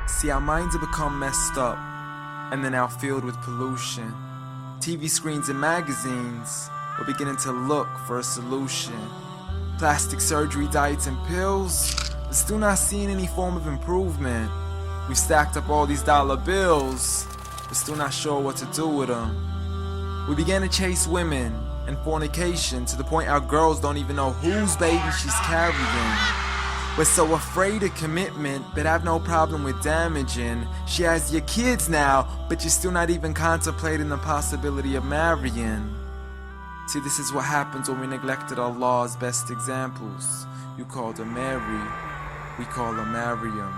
See, our minds have become messed up, and they're now filled with pollution. TV screens and magazines, we're beginning to look for a solution. Plastic surgery, diets, and pills, but still not seeing any form of improvement. We've stacked up all these dollar bills, but still not sure what to do with them. We began to chase women and fornication to the point our girls don't even know whose baby she's carrying. We're so afraid of commitment, but have no problem with damaging. She has your kids now, but you're still not even contemplating the possibility of marrying. See, this is what happens when we neglected Allah's best examples. You called her Mary, we call her Maryam.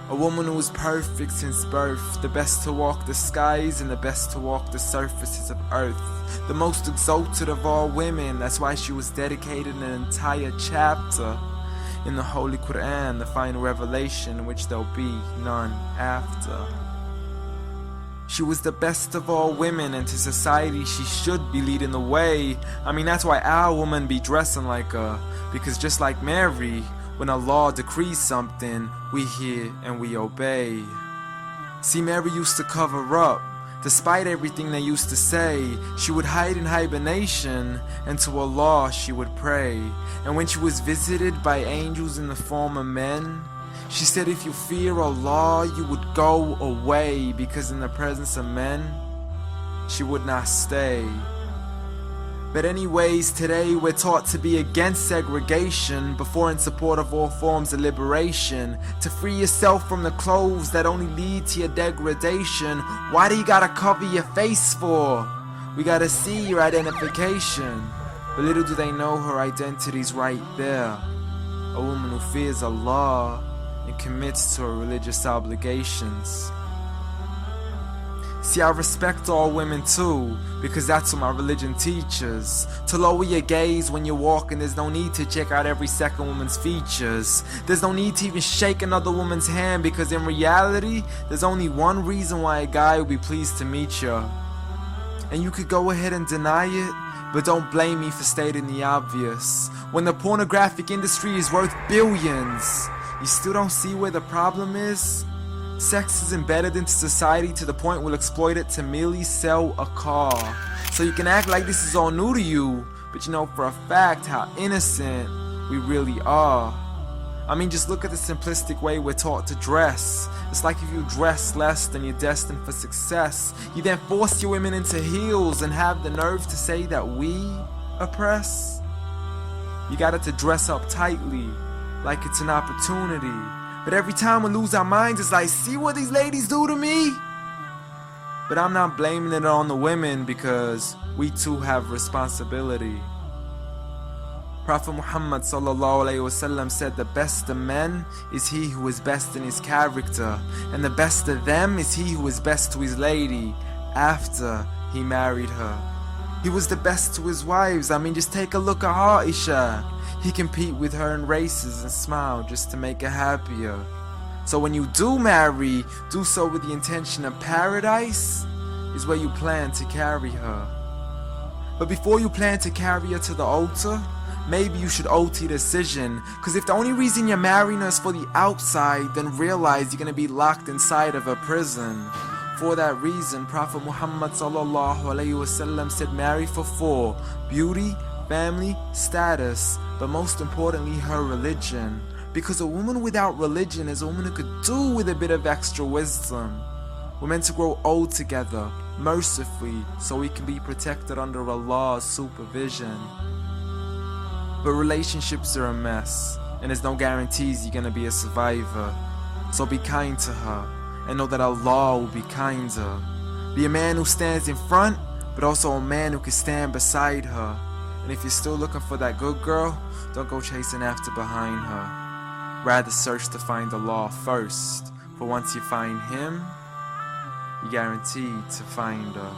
A woman who was perfect since birth, the best to walk the skies and the best to walk the surfaces of earth. The most exalted of all women, that's why she was dedicated an entire chapter in the Holy Quran, the final revelation in which there'll be none after. She was the best of all women, and to society she should be leading the way. I mean, that's why our women be dressing like her, because just like Mary, when Allah decrees something, we hear and we obey. See, Mary used to cover up. Despite everything they used to say, she would hide in hibernation, and to Allah she would pray. And when she was visited by angels in the form of men, she said if you fear Allah, you would go away, because in the presence of men, she would not stay. But anyways, today we're taught to be against segregation before in support of all forms of liberation. To free yourself from the clothes that only lead to your degradation. Why do you gotta cover your face for? We gotta see your identification. But little do they know her identity's right there. A woman who fears Allah and commits to her religious obligations. See, I respect all women too, because that's what my religion teaches. To lower your gaze when you're walking, there's no need to check out every second woman's features. There's no need to even shake another woman's hand, because in reality, there's only one reason why a guy would be pleased to meet you. And you could go ahead and deny it, but don't blame me for stating the obvious. When the pornographic industry is worth billions, you still don't see where the problem is? Sex is embedded into society to the point we'll exploit it to merely sell a car. So you can act like this is all new to you, but you know for a fact how innocent we really are. I mean, just look at the simplistic way we're taught to dress. It's like if you dress less, then you're destined for success. You then force your women into heels and have the nerve to say that we oppress. You got it to dress up tightly, like it's an opportunity. But every time we lose our minds, it's like, see what these ladies do to me? But I'm not blaming it on the women, because we too have responsibility. Prophet Muhammad ﷺ said the best of men is he who is best in his character, and the best of them is he who is best to his lady after he married her. He was the best to his wives. I mean, just take a look at Aisha. He compete with her in races and smile just to make her happier. So when you do marry, do so with the intention of paradise is where you plan to carry her. But before you plan to carry her to the altar, maybe you should alter your decision. Cause if the only reason you're marrying her is for the outside, then realize you're gonna be locked inside of a prison. For that reason, Prophet Muhammad ﷺ said marry for 4: beauty, family, status, but most importantly her religion. Because a woman without religion is a woman who could do with a bit of extra wisdom. We're meant to grow old together, mercifully, so we can be protected under Allah's supervision. But relationships are a mess, and there's no guarantees you're gonna be a survivor. So be kind to her, and know that Allah will be kinder. Be a man who stands in front, but also a man who can stand beside her. And if you're still looking for that good girl, don't go chasing after behind her. Rather search to find Allah first, for once you find Him, you're guaranteed to find her.